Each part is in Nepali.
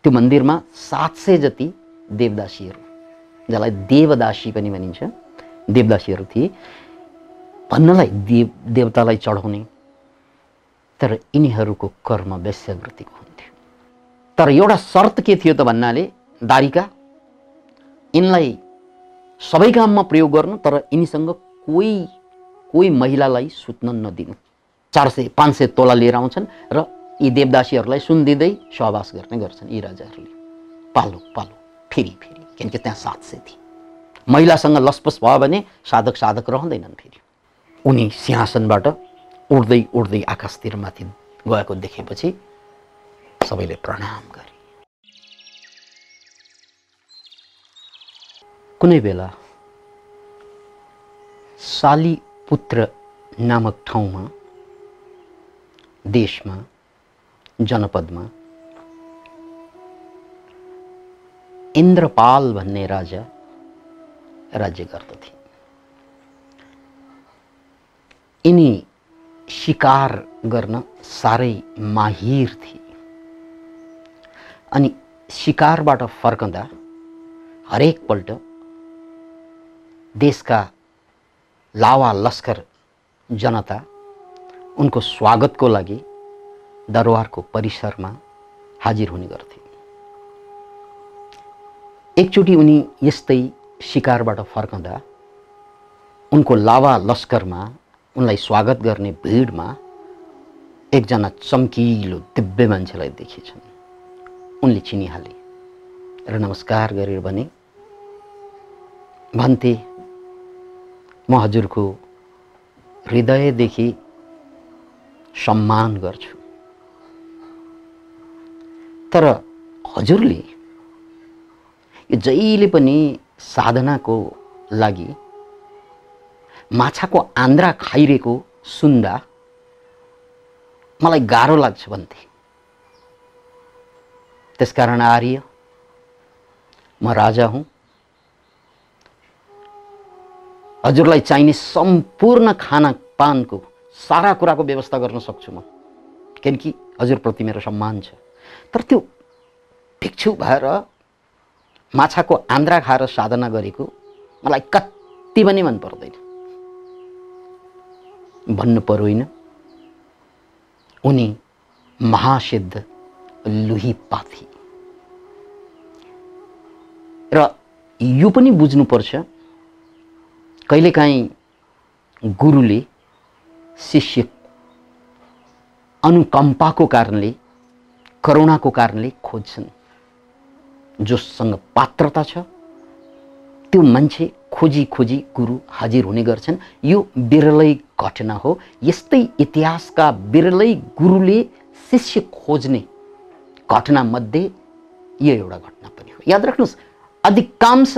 त्यो मन्दिरमा 700 जति देवदासीहरू, जसलाई देवदासी पनि भनिन्छ, देवदासीहरू थिए, भन्नलाई देवतालाई चढाउने। तर यिनीहरूको कर्म वेश्यावृत्तिको हुन्थ्यो। तर एउटा शर्त के थियो त भन्नाले, दारिका यिनलाई सबै काममा प्रयोग गर्नु, तर यिनीसँग कोही महिलालाई सुत्न नदिनु। 400-500 तोला लिएर आउँछन् र यी देवदासीहरूलाई सुन दिँदै सहवास गर्ने गर्छन् यी राजाहरूले। पालो पालो फेरि फेरि, किनकि त्यहाँ 700 थिए। महिलासँग लसपस भयो भने साधक रहँदैनन्। फेरि उनी सिंहासनबाट उड्दै उड्दै आकाशतिर माथि गएको देखेपछि सबैले प्रणाम गरे। कुनै बेला सालीपुत्र नामक ठाउँमा, देशमा, जनपदमा इन्द्रपाल भन्ने राजा राज्य गर्दथे। यिनी शिकार गर्न साह्रै माहिर थिए। अनि शिकारबाट फर्कँदा हरेक पल्ट देशका लावा लस्कर जनता उनको स्वागतको लागि दरबारको परिसरमा हाजिर हुने गर्थे। एकचोटि उनी यस्तै शिकारबाट फर्कँदा उनको लावा लस्करमा उनलाई स्वागत गर्ने भिडमा एकजना चम्किलो दिव्य मान्छेलाई देखेछन्। उनले चिनिहाले र नमस्कार गरेर भन्थे, म हजुरको हृदयदेखि सम्मान गर्छु, तर हजुरले यो जहिले पनि साधनाको लागि माछाको आन्द्रा खाइरहेको सुन्दा मलाई गाह्रो लाग्छ भन्थे। त्यसकारण आर्य, म राजा हुँ, हजुरलाई चाहिने सम्पूर्ण खानापानको सारा कुराको व्यवस्था गर्न सक्छु म, किनकि हजुरप्रति मेरो सम्मान छ। तर त्यो भिक्षु भएर माछाको आन्द्रा खाएर साधना गरेको मलाई कति पनि मन पर्दैन। भन्नु पर्दैन, उनी महासिद्ध लुहिपा थिए। र यो पनि बुझ्नुपर्छ, कहिलेकाहीँ गुरुले शिष्य अनुकम्पाको कारणले, करुणाको कारणले खोज्छन्। जोसँग पात्रता छ त्यो मान्छे खोजी खोजी गुरु हाजिर हुने गर्छन्। यो बिरलै घटना हो। यस्तै इतिहासका बिरलै गुरुले शिष्य खोज्ने घटना मध्ये यो एउटा घटना पनि हो। याद राख्नुहोस्, अधिकांश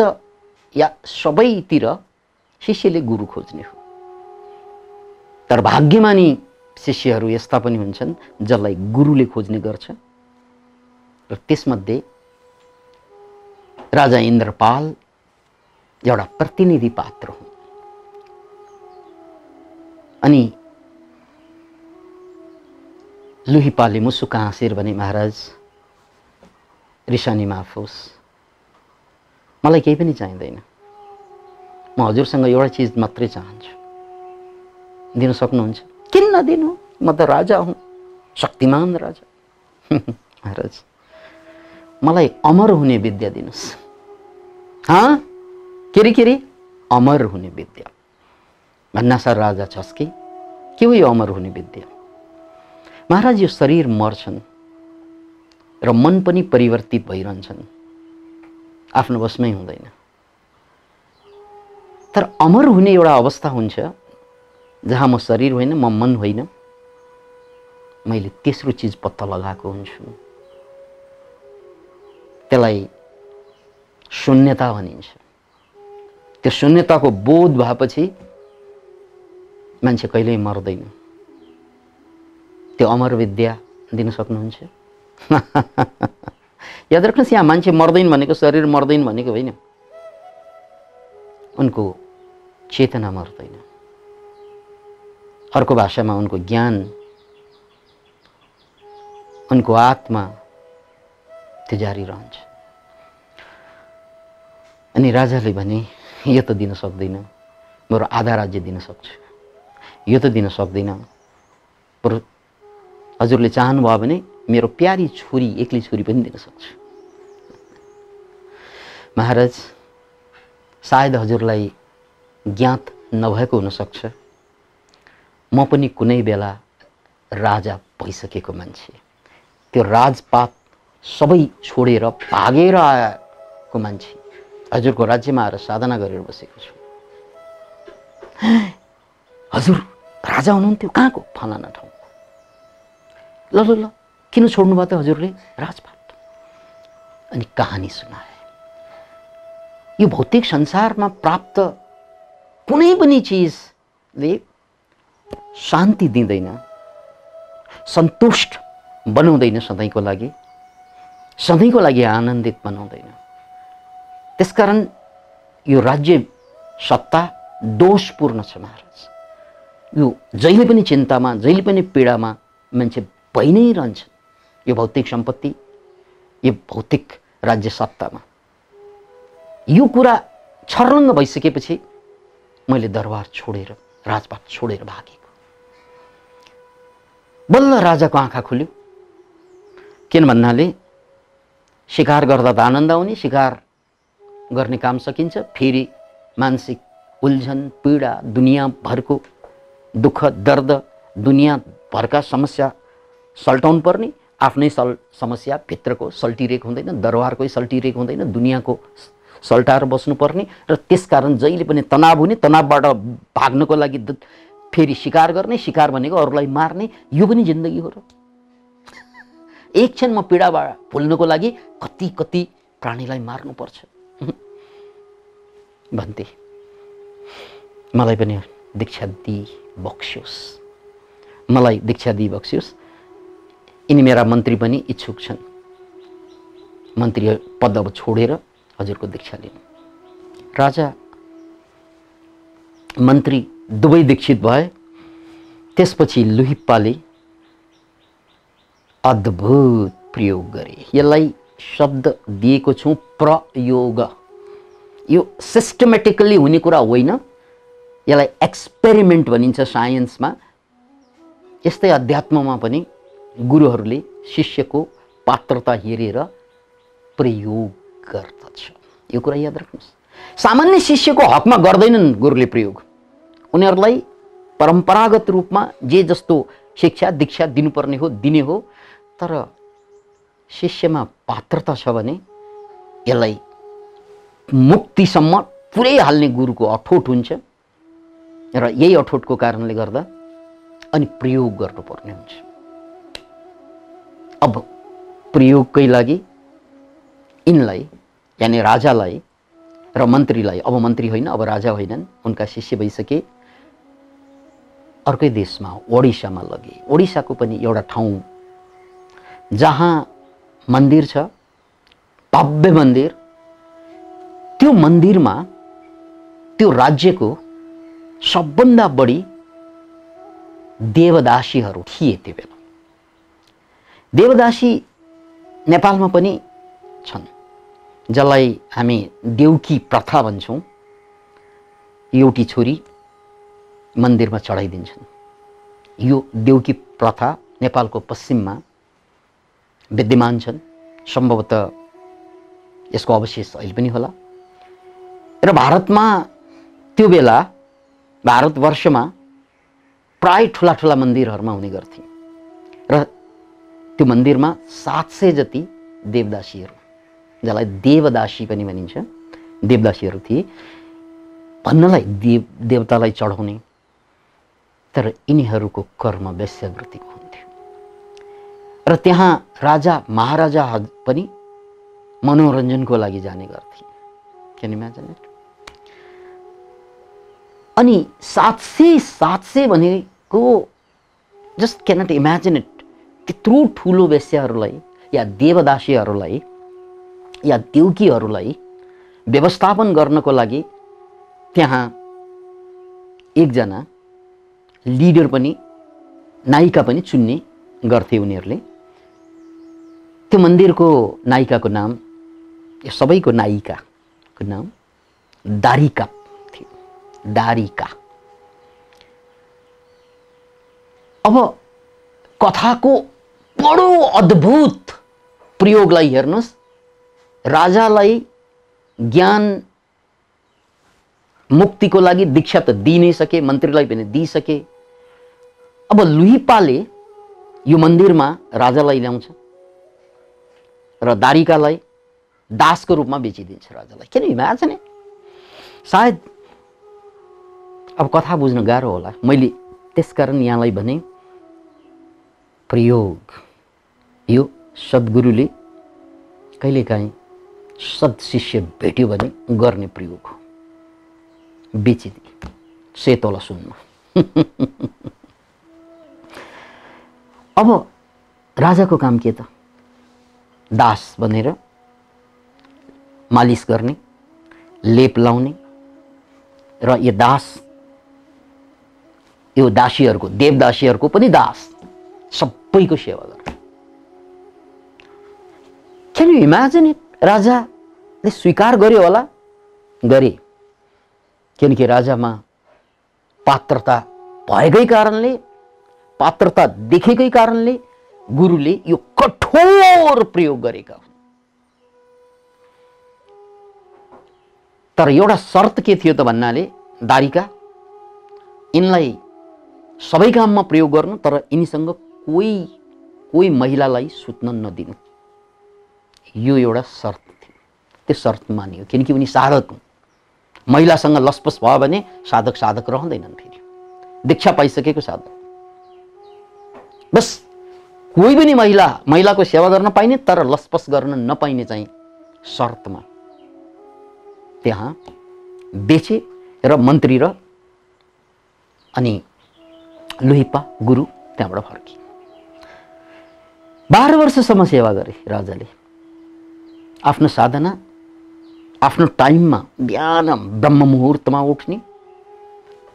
या सबैतिर शिष्यले गुरु खोज्ने हो। तर भाग्यमानी शिष्यहरू यस्ता पनि हुन्छन् जसलाई गुरुले खोज्ने गर्छ। र त्यसमध्ये राजा इन्द्रपाल एउटा प्रतिनिधि पात्र हुन्। अनि लुहिपाले मुसुक हाँसेर भने, महाराज रिसानी माफ होस्, मलाई केही पनि चाहिँदैन, म हजुरसँग एउटा चिज मात्रै चाहन्छु, दिन सक्नुहुन्छ? किन नदिनु, म त राजा हुँ, शक्तिमान राजा। महाराज मलाई अमर हुने विद्या दिनुस्। हाँ, के रे अमर हुने विद्या? भन्नासार राजा छस् कि के हो यो अमर हुने विद्या? महाराज यो शरीर मर्छन् र मन पनि परिवर्तित भइरहन्छन्, आफ्नो बसमै हुँदैन। तर अमर हुने एउटा अवस्था हुन्छ जहाँ म शरीर होइन, म मन होइन, मैले तेस्रो चिज पत्ता लगाएको हुन्छु। त्यसलाई शून्यता भनिन्छ। त्यो शून्यताको बोध भएपछि मान्छे कहिल्यै मर्दैन। त्यो अमर विद्या दिन सक्नुहुन्छ? याद राख्नुहोस्, यहाँ मान्छे मर्दैन भनेको शरीर मर्दैन भनेको होइन, उनको चेतना मर्दैन। अर्को भाषामा उनको ज्ञान, उनको आत्मा त्यो जारी रहन्छ। अनि राजाले भने यो त दिन सक्दैन, बरु आधा राज्य दिन सक्छु, यो त दिन सक्दैन, बरु हजुरले चाहनुभयो भने मेरो प्यारी छोरी, एक्लै छोरी पनि दिन सक्छु। महाराज, सायद हजुरलाई ज्ञात नभएको हुनसक्छ, म पनि कुनै बेला राजा भइसकेको मान्छे, त्यो राजपाट सबै छोडेर भागेर आएको मान्छे, हजुरको राज्यमा आएर साधना गरेर बसेको छु। हजुर राजा हुनुहुन्थ्यो, कहाँको? फलाना ठाउँ। ल ल ल किन छोड्नुभयो त हजुरले राजपाट? अनि कहानी सुनाए। यो भौतिक संसारमा प्राप्त कुनै पनि चिजले शान्ति दिँदैन, सन्तुष्ट बनाउँदैन, सधैँको लागि आनन्दित बनाउँदैन। त्यसकारण यो राज्य सत्ता दोषपूर्ण छ महाराज। यो जहिले पनि चिन्तामा, जहिले पनि पीडामा मान्छे भइ नै रहन्छ। यो भौतिक सम्पत्ति, यो भौतिक राज्य सत्तामा यो कुरा छर्लङ्ग भइसकेपछि मैले दरबार छोडेर, राजपाट छोडेर भागेको। बल्ल राजाको आँखा खुल्यो। किन भन्नाले शिकार गर्दा त आनन्द आउने, शिकार गर्ने काम सकिन्छ, फेरि मानसिक उल्झन, पीडा, दुनियाँभरको दुःख दर्द, दुनियाँभरका समस्या सल्टाउनु पर्ने, आफ्नै समस्या भित्रको सल्टिरहेको हुँदैन, दरबारकै सल्टिरहेको हुँदैन, दुनियाँको सल्टाएर बस्नुपर्ने, र त्यसकारण जहिले पनि तनाव हुने, तनावबाट भाग्नको लागि फेरि शिकार गर्ने, शिकार भनेको अरूलाई मार्ने, यो पनि जिन्दगी हो र। एक क्षणमा पीडाबाट भुल्नको लागि कति कति प्राणीलाई मार्नुपर्छ भन्थे। मलाई पनि दीक्षा दिइबक्स्योस्, मलाई दीक्षा दिइबक्स्योस्। यिनी मेरा मन्त्री पनि इच्छुक छन्, मन्त्री पद अब छोडेर हजुरको दीक्षा लिनु। राजा मन्त्री दुवै दीक्षित भए। त्यसपछि लुहिप्पाले अद्भुत प्रयोग गरे। यसलाई शब्द दिएको छु प्रयोग। यो सिस्टमेटिकली हुने कुरा होइन, यसलाई एक्सपेरिमेन्ट भनिन्छ साइन्समा। यस्तै अध्यात्ममा पनि गुरुहरूले शिष्यको पात्रता हेरेर प्रयोग गर्दछ। यो कुरा याद राख्नुहोस्। सामान्य शिष्यको हकमा गर्दैनन् गुरुले प्रयोग। उनीहरूलाई परम्परागत रूपमा जे जस्तो शिक्षा दीक्षा दिनुपर्ने हो दिने हो, तर शिष्यमा पात्रता छ भने यसलाई मुक्तिसम्म पुरै हाल्ने गुरुको अठोट हुन्छ, र यही अठोटको कारणले गर्दा अनि प्रयोग गर्नुपर्ने हुन्छ। अब प्रयोगकै लागि यिनलाई, यानी राजालाई र मन्त्रीलाई, अब मन्त्री होइन, अब राजा होइनन्, उनका शिष्य भइसके, अर्कै देशमा ओडिसामा लगे। ओडिसाको पनि एउटा ठाउँ जहाँ मन्दिर छ, भव्य मन्दिर। त्यो मन्दिरमा त्यो राज्यको सबभन्दा बढी देवदासीहरू थिए त्यो बेला। देवदासी नेपालमा पनि छन्, जसलाई हामी देउकी प्रथा भन्छौँ। एउटी छोरी मन्दिरमा चढाइदिन्छन्। यो देउकी प्रथा नेपालको पश्चिममा विद्यमान छन्। सम्भवतः यसको अवशेष अहिले पनि होला। र भारतमा त्यो बेला, भारतवर्षमा प्राय ठुला ठुला मन्दिरहरूमा हुने गर्थे, र त्यो मन्दिरमा 700 जति देवदासीहरू, जसलाई देवदासी पनि भनिन्छ, देवदासीहरू थिए। भन्नलाई देवतालाई चढाउने, तर यिनीहरूको कर्म वेश्यावृत्तिको हुन्थ्यो। र त्यहाँ राजा महाराजा पनि मनोरञ्जनको लागि जाने गर्थे। Can imagine it? अनि 700 भनेको जस्ट क्यानट इमेजिन इट। त्यत्रो ठुलो वेश्याहरूलाई या देवदासीहरूलाई या देउकीहरूलाई व्यवस्थापन गर्नको लागि त्यहाँ एकजना लिडर पनि, नायिका पनि चुन्ने गर्थे उनीहरूले। त्यो मन्दिरको नायिकाको नाम, यो सबैको नायिकाको नाम दारिका थियो। दारिका। अब कथाको बडो अद्भुत प्रयोगलाई हेर्नुस्। राजालाई ज्ञान मुक्तिको लागि दीक्षा त दिइ नै सके, मन्त्रीलाई पनि दिइसके। अब लुइपाले यो मन्दिरमा राजालाई ल्याउँछ र दारिकालाई दासको रूपमा बेचिदिन्छ राजालाई। किन इमेजिन, सायद अब कथा बुझ्न गाह्रो होला, मैले त्यसकारण यहाँलाई भने प्रयोग यो सद्गुरुले कहिलेकाहीँ सद्शिष्य भेट्यो भने गर्ने प्रयोग हो। बेचिदिए सेतोला सुन्न। अब राजाको काम के त? दास बनेर मालिस गर्ने, लेप लाउने र यो दास, यो दासीहरूको, देवदासीहरूको पनि दास, सबैको सेवा गर्ने। Can you imagine it? राजाले स्वीकार गर्यो होला? गरे, किनकि राजामा पात्रता भएकै कारणले, पात्रता देखेकै कारणले गुरुले यो कठोर प्रयोग गरेका हुन्। तर एउटा शर्त के थियो त भन्नाले, दारिका यिनलाई सबै काममा प्रयोग गर्नु, तर यिनीसँग कोही महिलालाई सुत्न नदिनु। यो एउटा शर्त थियो। त्यो शर्त मानियो किनकि उनी साधक हुन्। महिलासँग लसपस भयो भने साधक रहँदैनन्। फेरि दीक्षा पाइसकेको साधक, बस कोही पनि महिलाको सेवा गर्न पाइने, तर लसपस गर्न नपाइने चाहिँ शर्तमा त्यहाँ बेचे र मन्त्री र अनि लुइपा गुरु त्यहाँबाट फर्के। 12 वर्षसम्म सेवा गरे राजाले। आफ्नो साधना, आफ्नो टाइममा बिहान ब्रह्म मुहुर्तमा उठ्ने,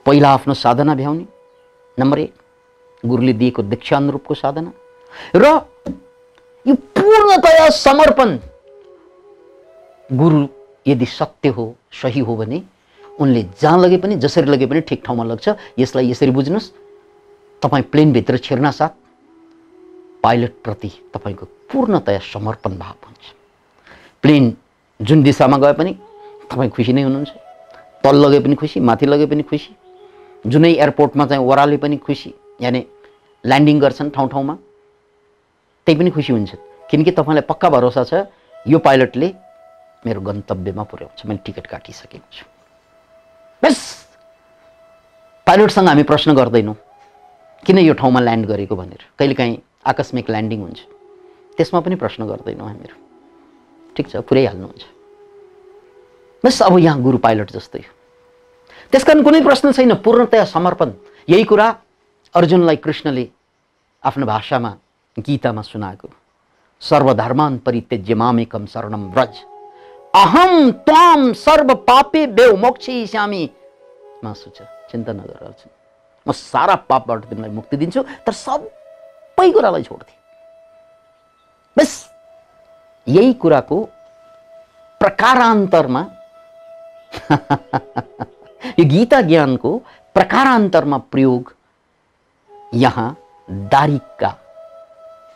पहिला आफ्नो साधना भ्याउने, नम्बर 1 गुरुले दिएको दीक्षा अनुरूपको साधना, र यो पूर्णतया समर्पण। गुरु यदि सत्य हो, सही हो भने उनले जहाँ लगे पनि, जसरी लगे पनि ठिक ठाउँमा लाग्छ। यसलाई यसरी बुझ्नुस्, तपाईँ प्लेनभित्र छिर्ना साथ पाइलटप्रति तपाईँको पूर्णतया समर्पण भाव हुन्छ। प्लेन जुन दिशामा गए पनि तपाईँ खुसी नै हुनुहुन्छ। तल लगे पनि खुसी, माथि लगे पनि खुसी, जुनै एयरपोर्टमा चाहिँ ओह्राले पनि खुसी, यानि ल्यान्डिङ गर्छन् ठाउँ ठाउँमा, त्यही पनि खुसी हुन्छ। किनकि तपाईँलाई पक्का भरोसा छ यो पाइलटले मेरो गन्तव्यमा पुर्याउँछ, मैले टिकट काटिसकेको छु। बस पाइलटसँग हामी प्रश्न गर्दैनौँ किन यो ठाउँमा ल्यान्ड गरेको भनेर। कहिलेकाहीँ आकस्मिक ल्यान्डिङ हुन्छ, त्यसमा पनि प्रश्न गर्दैनौँ हामीहरू। ठिक छ, पुर्याइहाल्नुहुन्छ। बस अब यहाँ गुरु पाइलट जस्तै हो। त्यसकारण कुनै प्रश्न छैन, पूर्णतया समर्पण। यही कुरा अर्जुनलाई कृष्णले आफ्नो भाषामा गीतामा सुनाएको। सर्वधर्मान् परित्यज्य मामेकं शरणं व्रज, अहम त्वाम सर्व पापेभ्यो मोक्षयिष्यामि मा शुच। चिन्ता नगर अर्जुन, म सारा पापबाट तिमीलाई मुक्ति दिन्छु, तर सबै कुरालाई छोड्दिए। बस यही कुराको प्रकारान्तरमा यो गीता ज्ञानको प्रकारान्तरमा प्रयोग यहाँ दारिका,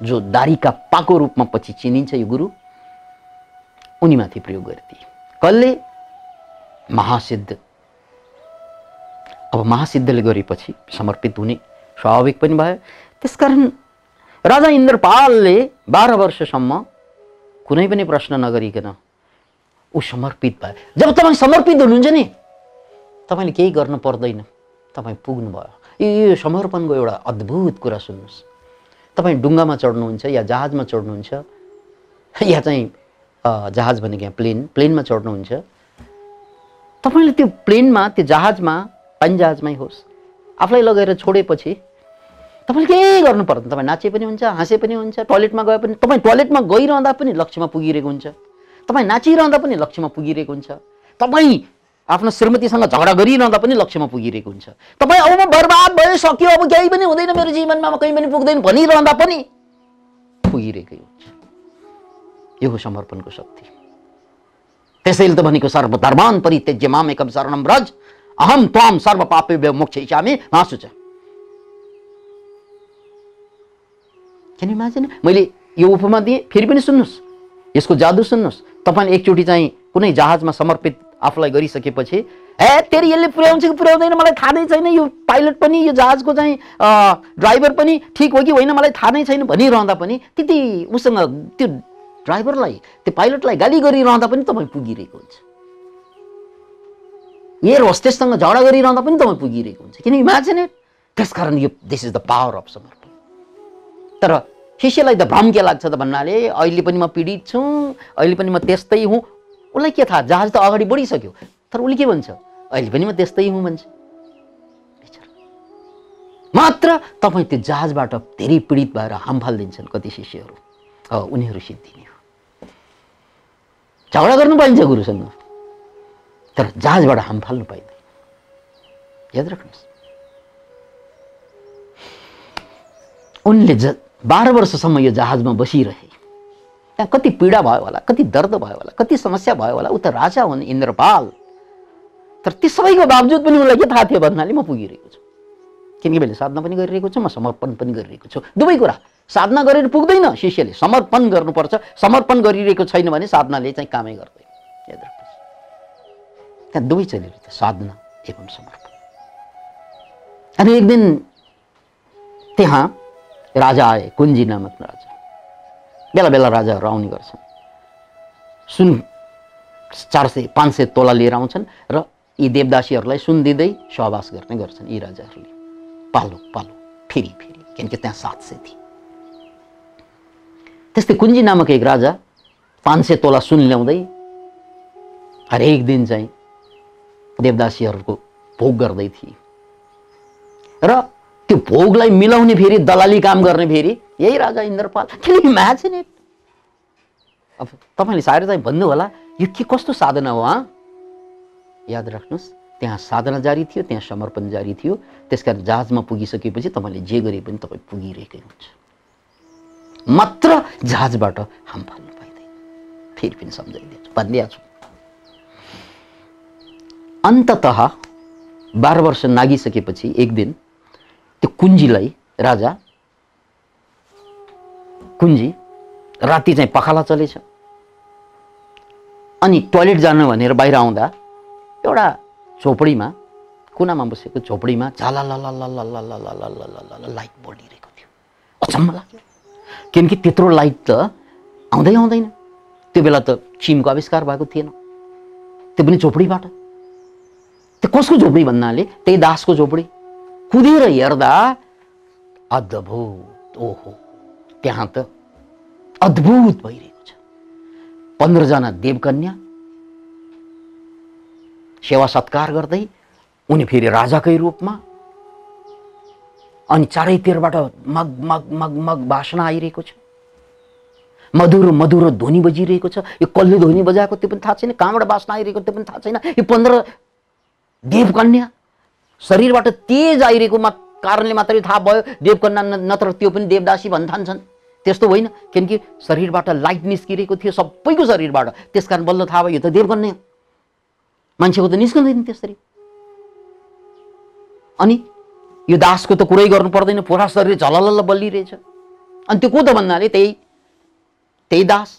जो दारिका पाको रूपमा पछि चिनिन्छ यो गुरु, उनीमाथि प्रयोग गरिदिए। कसले? महासिद्ध। अब महासिद्धले गरेपछि समर्पित हुने स्वाभाविक पनि भयो। त्यसकारण राजा इन्द्रपालले 12 वर्षसम्म कुनै पनि प्रश्न नगरिकन ऊ समर्पित भयो। जब तपाईँ समर्पित हुनुहुन्छ नि, तपाईँले केही गर्न पर्दैन, तपाईँ पुग्नुभयो। यो समर्पणको एउटा अद्भुत कुरा सुन्नुहोस्। तपाईँ डुङ्गामा चढ्नुहुन्छ या जहाजमा चढ्नुहुन्छ, या चाहिँ जहाज भनेको यहाँ प्लेनमा चढ्नुहुन्छ, तपाईँले त्यो प्लेनमा, त्यो जहाजमा, पानी जहाजमै होस्, आफूलाई लगेर छोडेपछि तपाईँले केही गर्नु पर्दैन। तपाईँ नाचे पनि हुन्छ, हाँसे पनि हुन्छ, टोयलेटमा गए पनि, तपाईँ टोयलेटमा गइरहँदा पनि लक्ष्यमा पुगिरहेको हुन्छ, तपाईँ नाचिरहँदा पनि लक्ष्यमा पुगिरहेको हुन्छ, तपाईँ आफ्नो श्रीमतीसँग झगडा गरिरहँदा पनि लक्ष्यमा पुगिरहेको हुन्छ, तपाईँ अब म बर्बाद भयो, सक्यो, अब केही पनि हुँदैन मेरो जीवनमा, म कहीँ पनि पुग्दैन भनिरहँदा पनि पुगिरहेकै हुन्छ। यो हो समर्पणको शक्ति। त्यसैले त भनेको सर्वधर्मान् परित्यज्य मामेकं शरणं व्रज अहम त्वां सर्व पापेभ्यो मोक्षयिष्यामि मा शुचः। Can you imagine? मैले यो उपमा दिएँ, फेरि पनि सुन्नुहोस्, यसको जादु सुन्नुहोस्। तपाईँले एकचोटि चाहिँ कुनै जहाजमा समर्पित आफूलाई गरिसकेपछि तेरि यसले पुर्याउँछ कि पुर्याउँदैन मलाई थाहा नै छैन, यो पाइलट पनि यो जहाजको चाहिँ ड्राइभर पनि ठिक हो कि होइन मलाई थाहा नै छैन भनिरहँदा पनि त्यति उसँग त्यो ड्राइभरलाई त्यो पाइलटलाई गाली गरिरहँदा पनि तपाईँ पुगिरहेको हुन्छ। एयर होस्टेससँग झगडा गरिरहँदा पनि तपाईँ पुगिरहेको हुन्छ। किन इमेजिन इट? त्यसकारण यो this is the power of समर्पण। तर शिष्यलाई त भ्रम के लाग्छ त भन्नाले अहिले पनि म पीडित छु, अहिले पनि म त्यस्तै हुँ। उसलाई के थाहा, जहाज त अगाडि बढिसक्यो, तर उसले के भन्छ, अहिले पनि म त्यस्तै हुँ भन्छ। मात्र तपाईँ त्यो जहाजबाट धेरै पीडित भएर हाम फालिदिन्छन् कति शिष्यहरू, उनीहरू सिद्धिने हो। झगडा गर्नु पाइन्छ गुरुसँग, तर जहाजबाट हाम फाल्नु पाइँदैन। याद राख्नुहोस्, उनले 12 वर्षसम्म यो जहाजमा बसिरहे। त्यहाँ कति पीडा भयो होला, कति दर्द भयो होला, कति समस्या भयो होला। ऊ त राजा हुन्, इन्द्रपाल। तर ती सबैको बावजुद पनि उनलाई के थाहा थियो भन्नाले म पुगिरहेको छु, किनकि मैले साधना पनि गरिरहेको छु, म समर्पण पनि गरिरहेको छु। दुवै कुरा, साधना गरेर पुग्दैन, शिष्यले समर्पण गर्नुपर्छ। समर्पण गरिरहेको छैन भने साधनाले चाहिँ कामै गर्दैन। याद राख्नुहोस्, त्यहाँ दुवै चलिरहेको थियो, साधना एवं समर्पण। अनि एक दिन त्यहाँ राजा आए, कुञ्जी नामक राजा। बेला बेला राजाहरू आउने गर्छन्, सुन 400-500 तोला लिएर आउँछन् र यी देवदासीहरूलाई सुन दिँदै सहवास गर्ने गर्छन् यी राजाहरूले। पालो पालो फेरि फेरि, किनकि त्यहाँ 700 थिए। त्यस्तै कुञ्जी नामक एक राजा 500 तोला सुन ल्याउँदै हरेक दिन चाहिँ देवदासीहरूको भोग गर्दै थिए। र त्यो भोगलाई मिलाउने फेरि दलाली काम गर्ने फेरि यही राजा इन्द्रपाल। किन इमेजिन इट? अब तपाईँले सायद चाहिँ भन्नु होला यो के कस्तो साधना हो? याद राख्नुहोस्, त्यहाँ साधना जारी थियो, त्यहाँ समर्पण जारी थियो। त्यसकारण जहाजमा पुगिसकेपछि तपाईँले जे गरे पनि तपाईँ पुगिरहेकै हुन्छ। मात्र जहाजबाट हाम फाल्नु पाइँदैन। फेरि पनि सम्झाइदिन्छु, भनिदिएको छु। अन्ततः 12 वर्ष नागिसकेपछि एक दिन त्यो कुञ्जीलाई, राजा कुञ्जी राति चाहिँ पखाला चलेछ। अनि टोयलेट जानु भनेर बाहिर आउँदा एउटा झोपडीमा, कुनामा बसेको झोपडीमा झालालालालालालालालाला लाइट बलिरहेको थियो। अचम्म लाग्यो, किनकि त्यत्रो लाइट त आउँदै आउँदैन। त्यो बेला त चिमको आविष्कार भएको थिएन, त्यो पनि झोपडीबाट। त्यो कसको झोपडी भन्नाले त्यही दासको झोपडी। कुदेर हेर्दा अद्भुत, ओहो त्यहाँ त अद्भुत भइरहेको छ। 15 जना देवकन्या सेवा सत्कार गर्दै, उनी फेरि राजाकै रूपमा। अनि चारैतिरबाट मग मग मग मग वासना आइरहेको छ, मधुरो मधुरो ध्वनि बजिरहेको छ। यो कसले ध्वनि बजाएको त्यो पनि थाहा छैन, कहाँबाट वासना आइरहेको त्यो पनि थाहा छैन। यो 15 देवकन्या शरीरबाट तेज आइरहेको कारणले मात्रै थाहा भयो देवकन्या, नत्र त्यो पनि देवदासी भन्न थान्छन्। त्यस्तो होइन, किनकि शरीरबाट लाइट निस्किरहेको थियो सबैको शरीरबाट। त्यसकारण बल्ल थाहा भयो यो त देवकन्या। मान्छेको त निस्कँदैन त्यसरी। अनि यो दासको त कुरै गर्नु पर्दैन, पुरा शरीर झललल बल्लिरहेछ। अनि त्यो को त भन्नाले त्यही दास।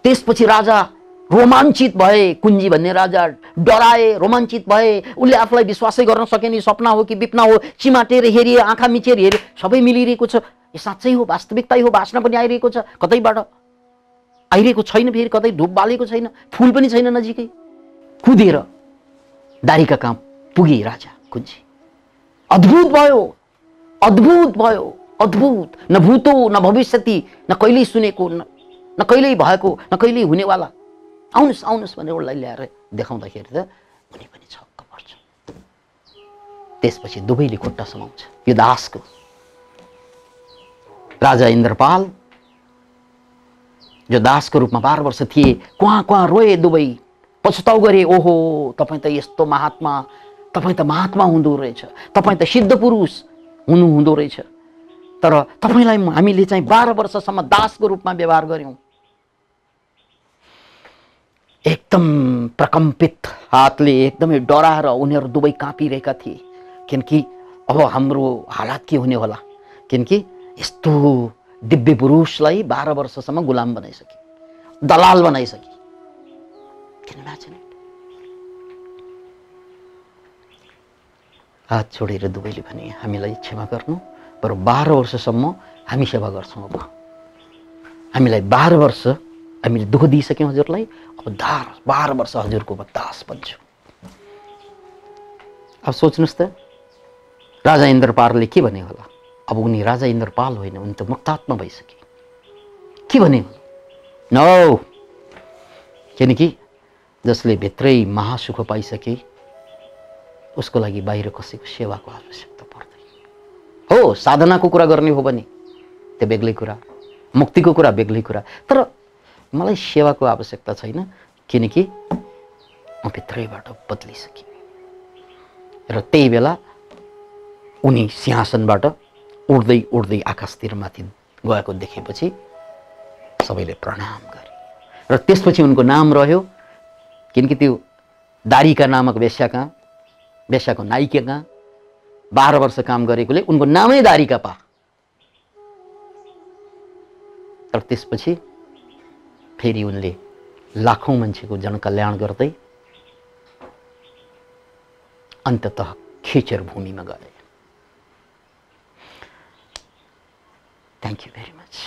त्यसपछि राजा रोमाञ्चित भए। कुञ्जी भन्ने राजा डराए, रोमाञ्चित भए। उसले आफूलाई विश्वासै गर्न सकेन, सपना हो कि विपना हो। चिमाटेर हेरे, आँखा मिचेर हेरे, सबै मिलिरहेको छ। यो साँच्चै हो, वास्तविकता हो। वासना पनि आइरहेको छ, कतैबाट आइरहेको छैन, फेरि कतै धुप बालेको छैन, फुल पनि छैन नजिकै। कुदेर दारीका कहाँ पुगे राजा कुञ्जी। अद्भुत भयो, अद्भुत भयो, अद्भुत। न भूतो न भविष्यति, न कहिल्यै सुनेको, न कहिल्यै भएको, न कहिल्यै हुनेवाला। आउनुहोस् आउनुहोस् भनेर उसलाई ल्याएर देखाउँदाखेरि त उनी पनि छक्क पर्छ। त्यसपछि दुवैले खुट्टा समाउँछ। यो दासको राजा इन्द्रपाल जो दासको रूपमा 12 वर्ष थिए, कुहाँ कुहाँ रोए दुवै, पछुताउ गरे। ओहो तपाईँ त यस्तो महात्मा, तपाईँ त महात्मा हुँदो रहेछ, तपाईँ त सिद्ध पुरुष हुनुहुँदो रहेछ। तर तपाईलाई हामीले चाहिँ 12 वर्षसम्म दासको रूपमा व्यवहार गर्यौं। एकदम प्रकम्पित हातले एकदमै डराएर उनीहरू दुवै काँपिरहेका थिए, किनकि अब हाम्रो हालत के हुने होला, किनकि यस्तो दिव्य पुरुषलाई 12 वर्षसम्म गुलाम बनाइसके, दलाल बनाइसके। Can you imagine it? हात छोडेर दुवैले भने हामीलाई क्षमा गर्नु, पर 12 वर्षसम्म हामी सेवा गर्छौं। अब हामीलाई 12 वर्ष हामीले दुःख दिइसक्यौं हजुरलाई, अब 12 वर्ष हजुरको दास बन्छु। अब सोच्नुस् त राजा इन्द्रपालले के भने होला। अब उनी राजा इन्द्रपाल होइन, उनी त मुक्तात्मा भइसके। के भने नो, किनकि जसले भित्रै महासुख पाइसके उसको लागि बाहिर कसैको सेवाको आवश्यकता पर्दैन। हो, साधनाको कुरा गर्ने हो भने त्यो बेग्लै कुरा, मुक्तिको कुरा बेग्लै कुरा, तर मलाई सेवाको आवश्यकता छैन, किनकि म भित्रैबाट बदलिसके। र त्यही बेला उनी सिंहासनबाट उड्दै उड्दै आकाशतिर माथि गएको देखेपछि सबैले प्रणाम गरे। र त्यसपछि उनको नाम रह्यो, किनकि त्यो दारिका नामक वेश्याको नायिका कहाँ 12 वर्ष काम गरेकोले उनको नामै दारिका पा। तर त्यसपछि फेरि उनले लाखौं मान्छेको जनकल्याण गर्दै अन्ततः खेचर भूमिमा गए। Thank you very much.